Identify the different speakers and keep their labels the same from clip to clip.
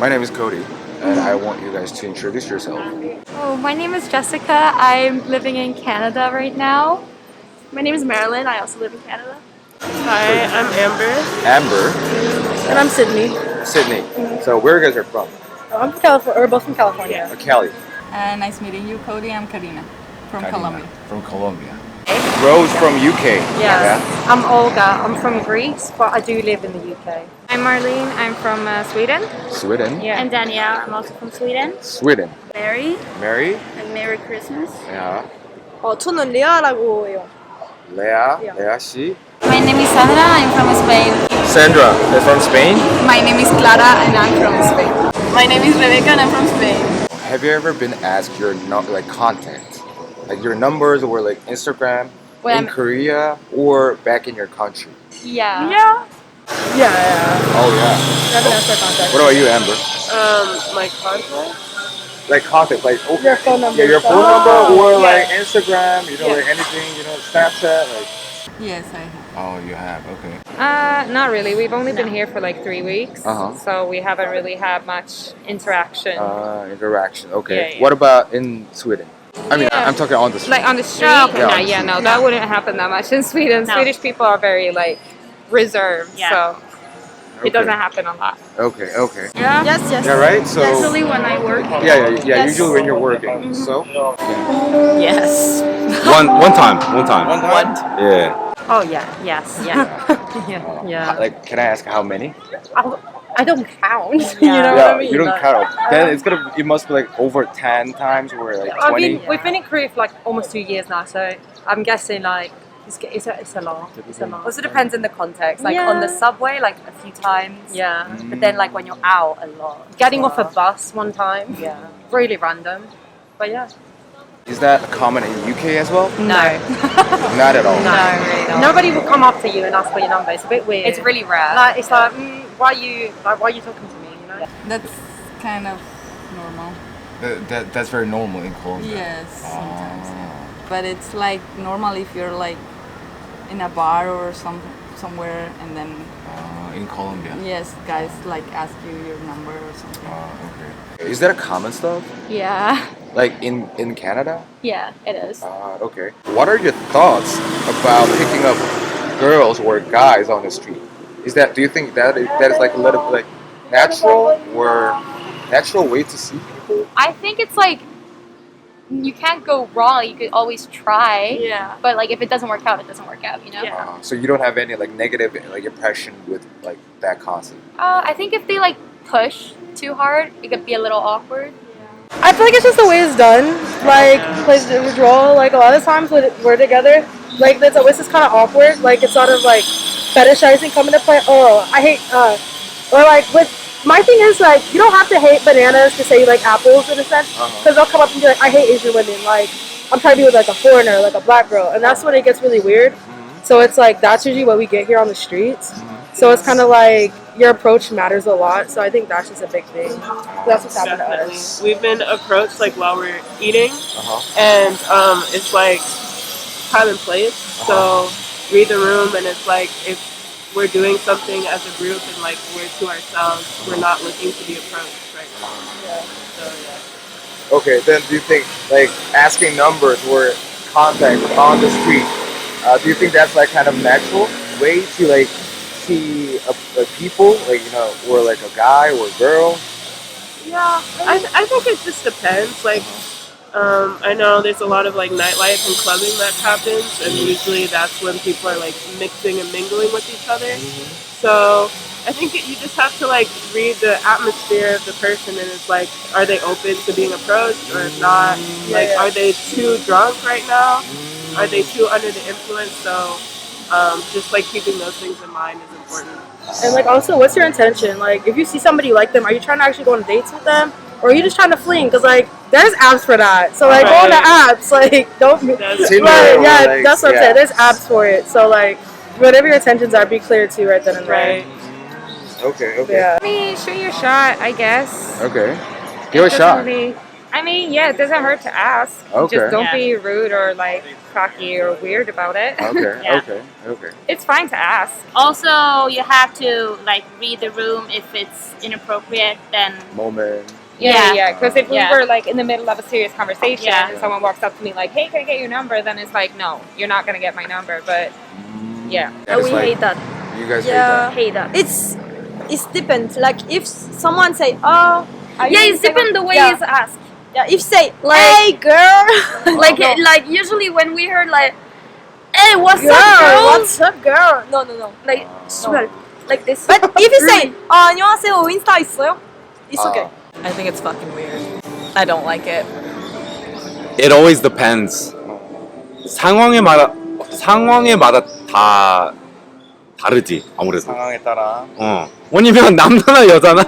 Speaker 1: My name is Cody, and I want you guys to introduce yourself.
Speaker 2: Oh, my name is Jessica. I'm living in Canada right now.
Speaker 3: My name is Marilyn. I also live in Canada. Hi, I'm Amber.
Speaker 1: Amber.
Speaker 3: And I'm Sydney.
Speaker 1: Sydney. So where you guys are from?
Speaker 3: I'm from California. We're both from California.
Speaker 1: Cali.
Speaker 4: Nice meeting you, Cody. I'm Karina from Colombia.
Speaker 1: From Colombia. Rose from UK.
Speaker 5: Yes. I'm Olga. I'm from Greece, but I do live in the UK.
Speaker 2: I'm Marlene. I'm from Sweden.
Speaker 1: Sweden.
Speaker 2: Yeah.
Speaker 3: I'm Danielle. I'm also from Sweden.
Speaker 1: Sweden.
Speaker 3: Mary.
Speaker 1: Mary.
Speaker 3: And Merry Christmas.
Speaker 1: Yeah.
Speaker 3: 저는 레아라고 해요.
Speaker 1: Leah.
Speaker 3: Yeah.
Speaker 1: Leah she.
Speaker 4: My name is Sandra. I'm from Spain.
Speaker 1: Sandra. They're from Spain.
Speaker 4: My name is Clara, and I'm from Spain.
Speaker 3: My name is Rebecca and I'm from Spain.
Speaker 1: Have you ever been asked your contact, like your numbers or like Instagram in Korea or back in your country?
Speaker 2: Yeah.
Speaker 3: Yeah.
Speaker 1: Oh yeah.
Speaker 3: I've been asked my contact.
Speaker 1: What about you, Amber?
Speaker 3: My contact?
Speaker 1: Like contact, like
Speaker 3: Your phone number.
Speaker 1: yeah, your phone number or
Speaker 3: yeah.
Speaker 1: like Instagram, like anything, Snapchat, like.
Speaker 4: Yes, I have.
Speaker 1: Oh, you have, okay.
Speaker 2: Not really. We've only been here for like 3 weeks,
Speaker 1: Uh-huh.
Speaker 2: so we haven't really had much interaction.
Speaker 1: Interaction, okay.
Speaker 2: Yeah, yeah.
Speaker 1: What about in Sweden? I mean,
Speaker 2: Yeah.
Speaker 1: I'm talking on the street.
Speaker 2: Like on the street?
Speaker 3: No, okay.
Speaker 1: Yeah,
Speaker 2: No,
Speaker 1: on the
Speaker 2: yeah,
Speaker 1: street.
Speaker 2: no, that wouldn't happen that much in Sweden.
Speaker 3: No.
Speaker 2: Swedish people are very like reserved,
Speaker 3: Yeah.
Speaker 2: so it doesn't happen a lot.
Speaker 1: Okay.
Speaker 2: Yeah.
Speaker 3: Yes.
Speaker 1: Yeah, right? So.
Speaker 3: Usually when I work.
Speaker 1: Yeah.
Speaker 3: Yes.
Speaker 1: Usually when you're working. So.
Speaker 3: Yes.
Speaker 1: One time. Yeah.
Speaker 5: Oh yeah, yes, yeah, yeah.
Speaker 1: Like, can I ask how many?
Speaker 5: I don't count.
Speaker 3: You know what I mean?
Speaker 1: you don't
Speaker 3: Like,
Speaker 1: count. Then it must be like over 10 times or like 20.
Speaker 5: We've been in Korea for like almost 2 years now, so I'm guessing like it's a lot. It's a lot.
Speaker 2: Also depends on the context. Like
Speaker 5: Yeah.
Speaker 2: on the subway, like a few times.
Speaker 5: Yeah.
Speaker 2: But then like when you're out, a lot.
Speaker 5: Getting off a bus one time.
Speaker 2: Yeah.
Speaker 5: Really random. But yeah.
Speaker 1: Is that common in UK as well?
Speaker 2: No.
Speaker 1: Not at all.
Speaker 2: No, really not.
Speaker 5: Nobody will come up to you and ask for your number. It's a bit weird.
Speaker 2: It's really rare.
Speaker 5: like it's like why are you talking to me? You know.
Speaker 4: That's kind of normal.
Speaker 1: That's very normal in Colombia.
Speaker 4: Yes, sometimes. Yeah. But it's like normal if you're like in a bar or somewhere, and then
Speaker 1: In Colombia.
Speaker 4: yes, guys like ask you your number or something.
Speaker 1: Okay. Is that a common stuff?
Speaker 2: Yeah.
Speaker 1: Like in Canada?
Speaker 2: Yeah, it is.
Speaker 1: Okay. What are your thoughts about picking up girls or guys on the street? Do you think that is like a little like natural way to see people?
Speaker 2: I think it's like you can't go wrong. You could always try.
Speaker 3: Yeah.
Speaker 2: But like if it doesn't work out, it doesn't work out. You know.
Speaker 3: Yeah.
Speaker 1: So you don't have any like negative like impression with like that concept?
Speaker 2: I think if they like push too hard, it could be a little awkward.
Speaker 3: I feel like it's just the way it's done. Like the withdrawal. Like a lot of times when we're together, like there's always this kind of awkward. Like it's sort of like fetishizing coming to play. Oh, I hate. Or like with my thing is like you don't have to hate bananas to say you like apples in a sense, because they'll come up and be like, I hate Asian women. Like I'm trying to be with like a foreigner, like a black girl, and that's when it gets really weird. So it's like that's usually what we get here on the streets. So it's kind of like your approach matters a lot. So I think that's just a big thing. That's what's happened to us.
Speaker 6: We've been approached like while we're eating, and it's like time and place. So read the room, and it's like if we're doing something as a group and like we're to ourselves, we're not looking to be approached right now. So yeah.
Speaker 1: Okay, then do you think like asking numbers or contact on the street? Do you think that's like kind of natural way to like see a people, like or like a guy or a girl?
Speaker 6: Yeah, I think it just depends. Like, I know there's a lot of like nightlife and clubbing that happens, and usually that's when people are like mixing and mingling with each other. So I think you just have to like read the atmosphere of the person, and it's like, are they open to being approached, or if not, are they too drunk right now? Are they too under the influence? So just like keeping those things in mind is important.
Speaker 3: And like also, what's your intention? Like if you see somebody you like them, are you trying to actually go on dates with them? Or are you just trying to fling? Because like there's apps for that. So like go on the apps. Like don't that's what I'm saying. There's apps for it. So like whatever your intentions are, be clear too right then and there.
Speaker 1: Okay.
Speaker 3: Yeah.
Speaker 2: I mean, shoot your shot, I guess.
Speaker 1: Okay. Give it a shot.
Speaker 2: I mean, yeah, it doesn't hurt to ask.
Speaker 1: Okay.
Speaker 2: Just don't
Speaker 5: Yeah.
Speaker 2: be rude or like cocky or weird about it.
Speaker 1: Okay,
Speaker 5: Yeah.
Speaker 1: okay.
Speaker 2: It's fine to ask.
Speaker 7: Also, you have to like read the room. If it's inappropriate, then
Speaker 1: Moment.
Speaker 2: Yeah. Because if we
Speaker 7: Yeah.
Speaker 2: were like in the middle of a serious conversation
Speaker 7: Yeah.
Speaker 2: and someone walks up to me like, "Hey, can I get your number?" Then it's like, no, you're not gonna get my number. But yeah,
Speaker 1: It's
Speaker 8: We
Speaker 1: like-
Speaker 8: hate that.
Speaker 1: You guys
Speaker 8: Yeah.
Speaker 2: hate that.
Speaker 8: It's depends. Like if someone say, "Oh, are
Speaker 9: Yeah,
Speaker 8: you
Speaker 9: it's depend the way
Speaker 8: yeah.
Speaker 9: it's asked.
Speaker 8: Yeah, if say,
Speaker 9: Like-
Speaker 8: "Hey, girl,"
Speaker 9: Like like usually when we heard like, "Hey, what's
Speaker 8: girl,
Speaker 9: up, girl?"
Speaker 8: what's up, girl? No, no, no.
Speaker 9: Like smell like this.
Speaker 8: But if you say, 안녕하세요, 인스타 있어요? It's okay.
Speaker 4: I think it's fucking weird. I don't like it.
Speaker 10: It always depends. 상황에마다 다 다르지 아무래도.
Speaker 1: 상황에 따라.
Speaker 10: 왜냐면 남자나 여자나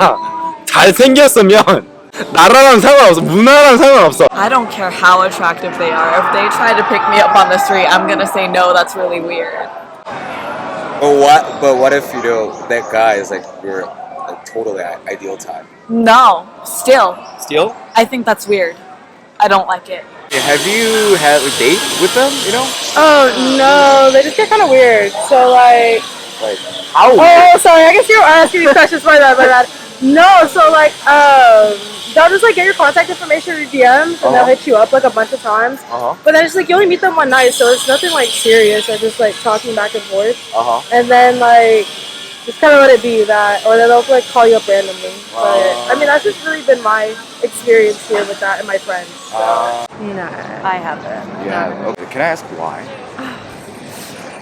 Speaker 10: 잘생겼으면 나라랑 상관없어, 문화랑 상관없어.
Speaker 4: I don't care how attractive they are. If they try to pick me up on the street, I'm gonna say no. That's really weird.
Speaker 1: But what if you know that guy is like your like totally ideal type?
Speaker 4: No, still,
Speaker 1: Still?
Speaker 4: I think that's weird. I don't like it.
Speaker 1: Have you had a date with them? You know,
Speaker 3: Oh no, they just get kind of weird. So like,
Speaker 1: like how?
Speaker 3: oh sorry, I guess you were asking these questions for that, but no. So like, they'll just like get your contact information in DMs and they'll hit you up like a bunch of times. But then it's like you only meet them one night, so it's nothing like serious. They're just like talking back and forth, and then like just kind of let it be that, or then they'll like call you up randomly. But I mean, that's just really been my experience here with that and my friends. So.
Speaker 2: No.
Speaker 4: I haven't.
Speaker 1: Yeah. Okay. Can I ask why?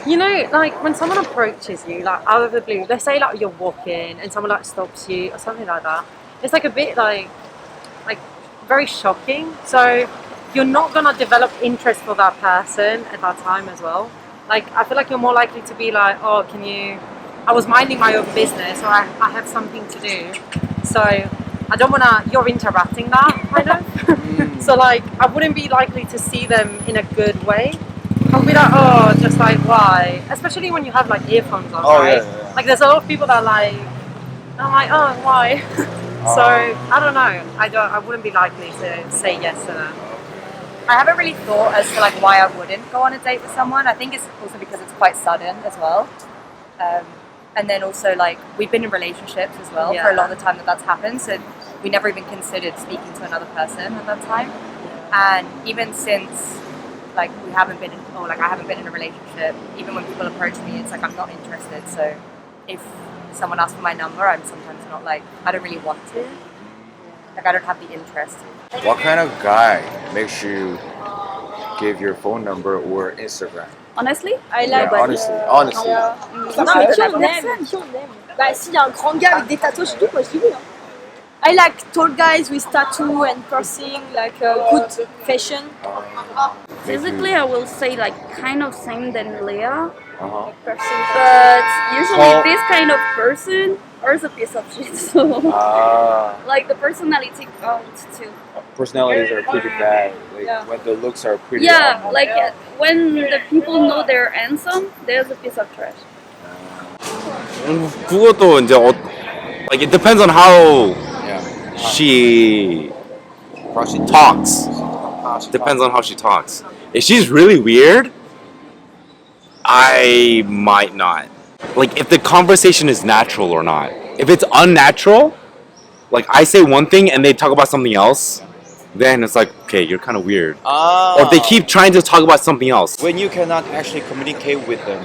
Speaker 5: You know, like when someone approaches you, like out of the blue, let's say like you're walking and someone like stops you or something like that. It's like a bit like very shocking. So you're not gonna develop interest for that person at that time as well. Like I feel like you're more likely to be like, oh, can you? I was minding my own business, or I have something to do. So I don't wanna. You're interrupting that, kind of. So like I wouldn't be likely to see them in a good way. I'll be like, oh, just like why? Especially when you have like earphones on, right?
Speaker 1: yeah.
Speaker 5: Like there's a lot of people that like, I'm like, oh, why? So I don't know. I wouldn't be likely to say yes to that.
Speaker 11: I haven't really thought as to like why I wouldn't go on a date with someone. I think it's also because it's quite sudden as well. And then also like we've been in relationships as well for a lot of the time that's happened. So we never even considered speaking to another person at that time. And even since like we haven't been in, or like I haven't been in a relationship, even when people approach me, it's like I'm not interested. So if someone asks for my number, I'm sometimes not like, I don't really want to. Like I don't have the interest.
Speaker 1: What kind of guy makes you give your phone number or Instagram?
Speaker 9: Honestly,
Speaker 8: I
Speaker 1: Yeah,
Speaker 8: like.
Speaker 1: honestly.
Speaker 8: Non, mais qui on aime, qui on aime. Bah, s'il y a un grand gars avec des tatouages et tout, moi je dis oui. Hein. I like tall guys with tattoo and piercing, like good fashion.
Speaker 9: physically, I will say like kind of same than Leah.
Speaker 8: Person.
Speaker 9: But usually
Speaker 1: Oh.
Speaker 9: this kind of person is a piece of shit. So like the personality counts too.
Speaker 1: Personalities are pretty bad. Like when the looks are pretty.
Speaker 9: Yeah, like when the people know they're handsome, there's a piece of trash.
Speaker 10: 그것도 이제 like it depends on how she talks. Depends on how she talks. If she's really weird, I might not. Like if the conversation is natural or not. If it's unnatural, like I say one thing and they talk about something else, then it's like, okay, you're kind of weird. Or if they keep trying to talk about something else.
Speaker 12: When you cannot actually communicate with them.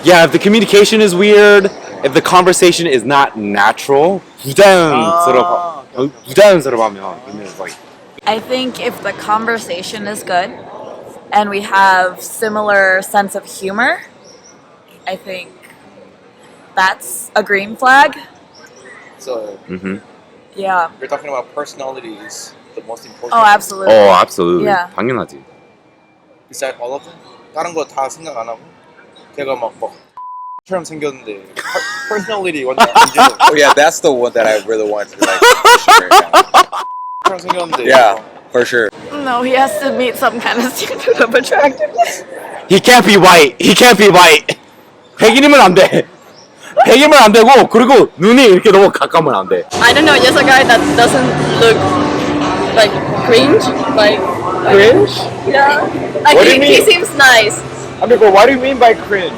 Speaker 10: Yeah, if the communication is weird, if the conversation is not natural, 부자연스러워하면, it's like.
Speaker 4: I think if the conversation is good and we have similar sense of humor, I think that's a green flag.
Speaker 12: So
Speaker 4: Yeah.
Speaker 12: you're talking about personalities, the most important.
Speaker 4: Oh, absolutely.
Speaker 10: Oh, absolutely.
Speaker 4: Yeah.
Speaker 10: 당연하지.
Speaker 12: Besides all of them? 다른 거 다 생각 안 하고? 걔가 막 처럼 생겼는데 personality 완전 안 좋아.
Speaker 1: Oh yeah, that's the one that I really want to like. For sure,
Speaker 12: 처럼 생겼는데.
Speaker 1: yeah, for sure.
Speaker 4: No, he has to meet some kind of standard of attractiveness.
Speaker 10: He can't be white. He can't be white. 백인이면 안 돼. 백이면 안 되고 그리고 눈이 이렇게 너무 가까우면 안 돼.
Speaker 4: I don't know, just a guy that doesn't look
Speaker 9: like cringe, like
Speaker 1: Cringe?
Speaker 9: yeah. Like
Speaker 1: What do you
Speaker 9: he
Speaker 1: mean?
Speaker 9: seems nice.
Speaker 1: I mean, but what do you mean by cringe?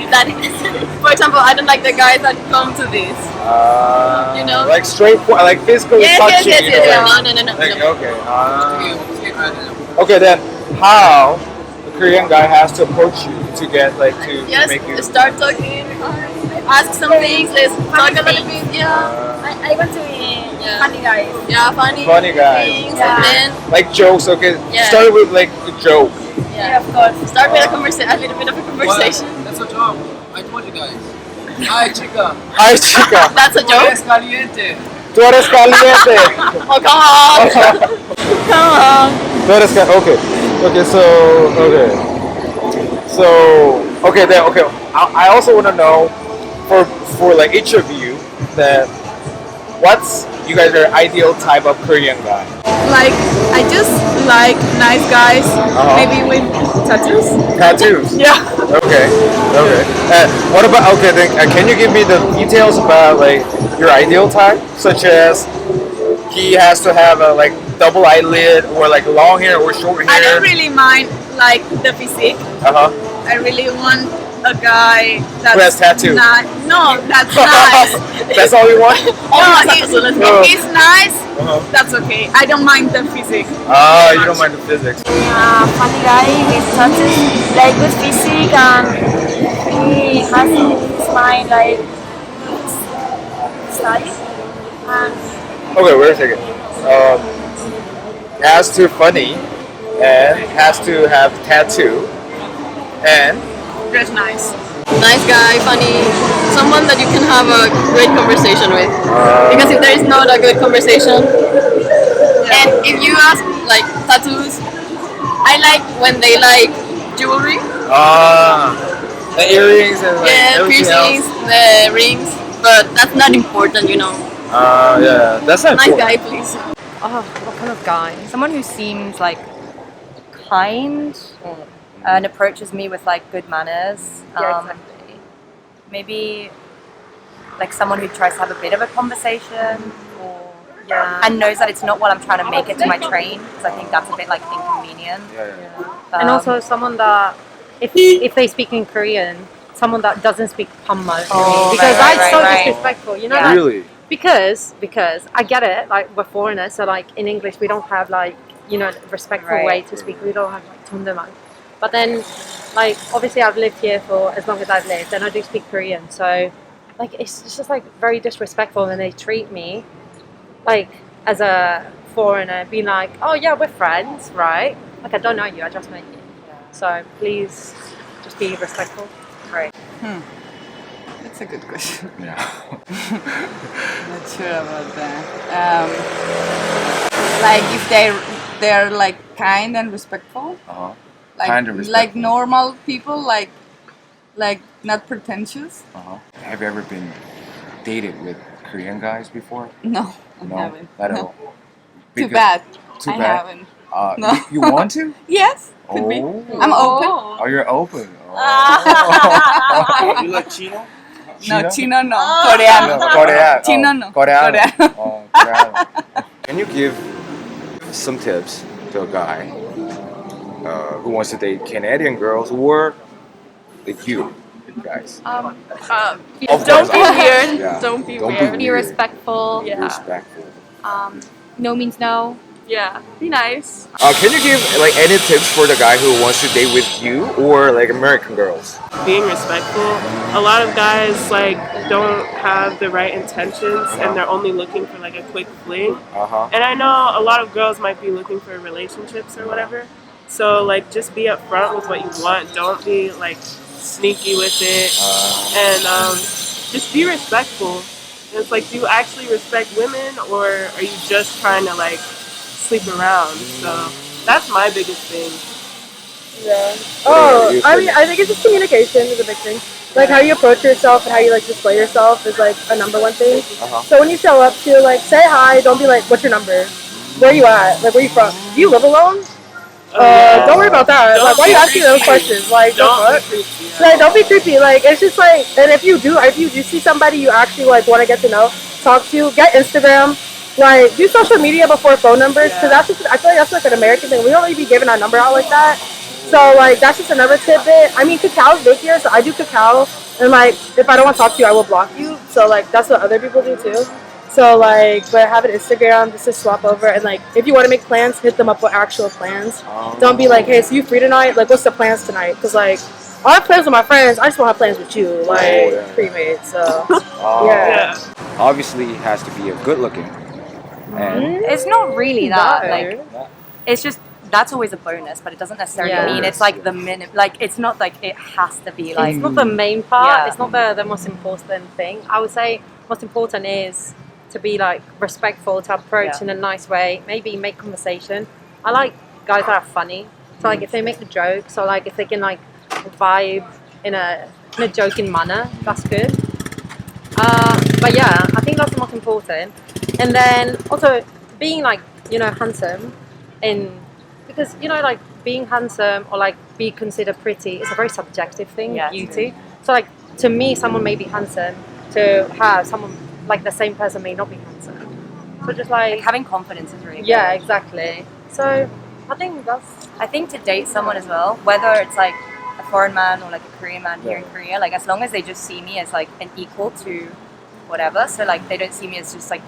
Speaker 9: I think that, for example, I don't like the guys that come to this. You know?
Speaker 1: Like straightforward, like physically
Speaker 9: Yes,
Speaker 1: touching.
Speaker 9: yes,
Speaker 1: you
Speaker 9: yes,
Speaker 1: know,
Speaker 9: yes.
Speaker 1: like-
Speaker 9: No.
Speaker 1: like, okay. Okay, then how the Korean guy has to approach you to get like to
Speaker 9: Yes,
Speaker 1: make you.
Speaker 9: start talking, ask some things, let's talk a little bit, yeah.
Speaker 8: I want to be funny guys.
Speaker 9: Yeah, funny
Speaker 1: guys.
Speaker 9: things, and then,
Speaker 1: Like jokes, okay.
Speaker 9: Yeah.
Speaker 1: Start with like a joke.
Speaker 9: yeah, of course, start with a little bit of a conversation.
Speaker 13: That's a joke. I told you guys. Hi, chica.
Speaker 1: Hi, chica.
Speaker 9: That's a joke?
Speaker 13: Es caliente.
Speaker 1: Tú eres caliente.
Speaker 9: Oh, come on. Come on.
Speaker 1: Tú eres okay. Okay, then I also want to know for like each of you that what's you guys are ideal type of Korean guy.
Speaker 9: Like, I just like nice guys, maybe with tattoos.
Speaker 1: Tattoos.
Speaker 9: Yeah.
Speaker 1: Okay. What about then can you give me the details about like your ideal type, such as he has to have a like double eyelid or like long hair or short hair?
Speaker 9: I don't really mind like the physique. I really want a guy that's
Speaker 1: Who has tattoo?
Speaker 9: No, that's nice.
Speaker 1: That's all you want?
Speaker 9: If he's nice, that's okay. I don't mind the physique.
Speaker 1: Ah, you don't mind the physics.
Speaker 8: Funny guy with tattoos, like good physique, and he has in his mind like style.
Speaker 1: Okay, wait a second. Has to funny and has to have tattoo and
Speaker 9: Dress nice. Nice guy, funny, someone that you can have a great conversation with. Because if there is not a good conversation, and if you ask like tattoos, I like when they like jewelry.
Speaker 1: the earrings and like
Speaker 9: Yeah,
Speaker 1: everything
Speaker 9: piercings,
Speaker 1: else.
Speaker 9: the rings, but that's not important, you know.
Speaker 1: Yeah, that's not
Speaker 9: Nice
Speaker 1: important.
Speaker 9: guy, please.
Speaker 11: Oh, what kind of guy? Someone who seems like kind and approaches me with like good manners.
Speaker 2: Exactly.
Speaker 11: Maybe like someone who tries to have a bit of a conversation and knows that it's not what I'm trying to make it to my train, because I think that's a bit like inconvenient.
Speaker 5: And also someone that, if they speak in Korean, someone that doesn't speak Hanmal to me, because that's so disrespectful, you know.
Speaker 11: Yeah.
Speaker 5: Like,
Speaker 1: Really?
Speaker 5: Because I get it, like we're foreigners, so like in English we don't have like, you know, respectful way to speak. We don't have like tondeman. But then, like obviously I've lived here for as long as I've lived, and I do speak Korean, so like it's just like very disrespectful when they treat me like as a foreigner, being like, oh yeah, we're friends, right? Like I don't know you, I just met you. So please just be respectful.
Speaker 11: Right.
Speaker 14: That's a good question.
Speaker 1: Yeah.
Speaker 14: Not sure about that. Like if they're like kind and respectful. Like,
Speaker 1: Kind and respectful.
Speaker 14: like normal people, like not pretentious.
Speaker 15: Have you ever been dated with Korean guys before?
Speaker 14: No, I
Speaker 15: No,
Speaker 14: haven't.
Speaker 15: not at
Speaker 14: No.
Speaker 15: all.
Speaker 14: Too
Speaker 15: Because-
Speaker 14: bad.
Speaker 15: Too
Speaker 14: I
Speaker 15: bad?
Speaker 14: haven't.
Speaker 15: No. You want to?
Speaker 14: Yes, could be. I'm open.
Speaker 15: Oh, you're open.
Speaker 12: You like Chino?
Speaker 14: No, Chino no. Coreano.
Speaker 1: Korean.
Speaker 14: Chino no.
Speaker 1: Koreano.
Speaker 14: Coreano.
Speaker 1: Koreano. Can you give some tips to a guy who wants to date Canadian girls or like you guys? Of
Speaker 2: Don't
Speaker 1: course,
Speaker 2: be weird.
Speaker 1: Yeah.
Speaker 2: Don't be
Speaker 1: Don't be
Speaker 2: weird. Be
Speaker 1: weird.
Speaker 2: respectful.
Speaker 1: Be respectful.
Speaker 2: No means no.
Speaker 6: Yeah, be nice.
Speaker 1: Can you give like any tips for the guy who wants to date with you or like American girls?
Speaker 6: Being respectful. A lot of guys like don't have the right intentions and they're only looking for like a quick fling. And I know a lot of girls might be looking for relationships or whatever. So like just be upfront with what you want. Don't be like sneaky with it. And just be respectful. And it's like, do you actually respect women or are you just trying to like sleep around? So that's my biggest thing.
Speaker 3: Yeah. Oh, I mean, I think it's just communication is a big thing. Like how you approach yourself and how you like display yourself is like a number one thing. So when you show up to like say hi, don't be like, what's your number? Where you at? Like where you from? Do you live alone? Don't worry about that. Like why are you asking those questions? Like don't be creepy. Like it's just like, and if you do see somebody you actually like want to get to know, talk to, get Instagram. like do social media before phone numbers, because that's just, I feel like that's like an American thing. We don't really be giving our number out like that. So like that's just another tidbit. I mean, Kakao's big here, so I do Kakao, and like if I don't want to talk to you, I will block you. So like that's what other people do too. So like, but have an Instagram just to swap over, and like if you want to make plans, hit them up with actual plans. Don't be like, hey, so you free tonight? Like, what's the plans tonight? Because like I have plans with my friends, I just won't have plans with you, like pre-made. So yeah.
Speaker 15: Obviously, it has to be a good-looking. And
Speaker 11: It's not really that. Like, it's just that's always a bonus, but it doesn't necessarily mean it's like the minute. Like, it's not like it has to be like.
Speaker 5: It's not the main part.
Speaker 11: Yeah.
Speaker 5: It's not the most important thing. I would say most important is to be like respectful, to approach in a nice way, maybe make conversation. I like guys that are funny. So like if they make the jokes, or like if they can like vibe in a joking manner, that's good. But yeah, I think that's the most important. And then also being like, you know, handsome, because you know, like being handsome or like be considered pretty is a very subjective thing, beauty. So like to me, someone may be handsome, to her, someone like the same person may not be handsome. So just like
Speaker 11: having confidence is really good.
Speaker 5: Yeah, exactly. So I think
Speaker 11: to date someone as well, whether it's like a foreign man or like a Korean man here in Korea, like as long as they just see me as like an equal to whatever, so like they don't see me as just like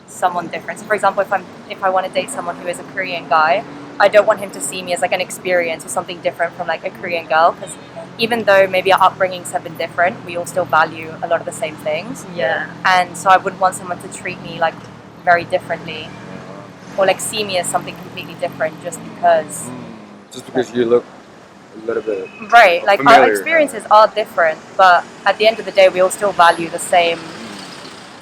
Speaker 11: someone different. So for example, if I want to date someone who is a Korean guy, I don't want him to see me as like an experience or something different from like a Korean girl, because even though maybe our upbringings have been different, we all still value a lot of the same things.
Speaker 5: Yeah.
Speaker 11: And so I wouldn't want someone to treat me like very differently, or like see me as something completely different just because.
Speaker 16: Just because you look a little bit.
Speaker 11: Right. Like
Speaker 16: familiar.
Speaker 11: our experiences are different, but at the end of the day, we all still value the same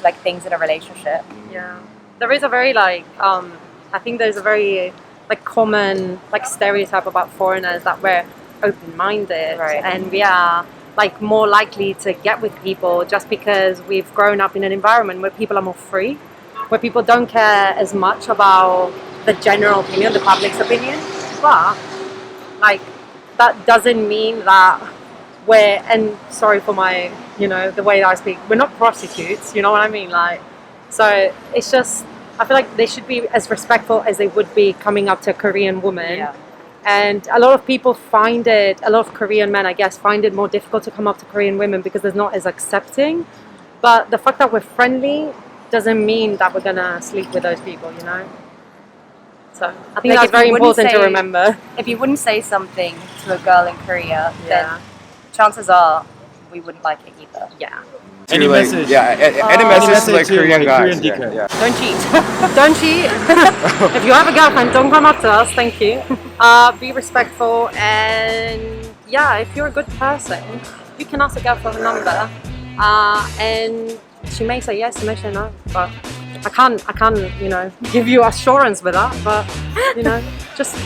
Speaker 11: like things in a relationship.
Speaker 5: Yeah. There is a very like I think there's a very like common like stereotype about foreigners that we're open-minded, and we are like more likely to get with people just because we've grown up in an environment where people are more free, where people don't care as much about the general opinion, the public's opinion. But like that doesn't mean that we're, and sorry for my, you know, the way that I speak, we're not prostitutes, you know what I mean? Like, so it's just, I feel like they should be as respectful as they would be coming up to a Korean woman.
Speaker 11: Yeah.
Speaker 5: And a lot of people find it, a lot of Korean men, I guess, find it more difficult to come up to Korean women because they're not as accepting. But the fact that we're friendly doesn't mean that we're gonna sleep with those people, you know? So I think
Speaker 11: Like,
Speaker 5: that's very important to remember.
Speaker 11: If you wouldn't say something to a girl in Korea, then chances are we wouldn't like it either.
Speaker 5: Yeah.
Speaker 16: Any message? Yeah, any message to like Korean guys. Yeah.
Speaker 11: Don't cheat.
Speaker 5: Don't cheat. If you have a girlfriend, don't come up to us. Thank you. Be respectful, and yeah, if you're a good person, you can ask a girl for her number, and she may say yes, she may say no. But I can't, you know, give you assurance with that. But you know, just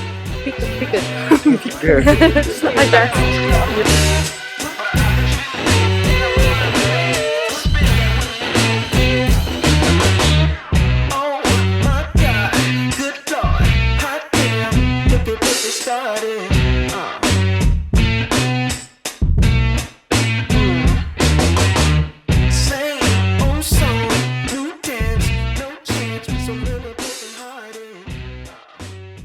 Speaker 5: be good.
Speaker 16: Be good.
Speaker 5: I guess.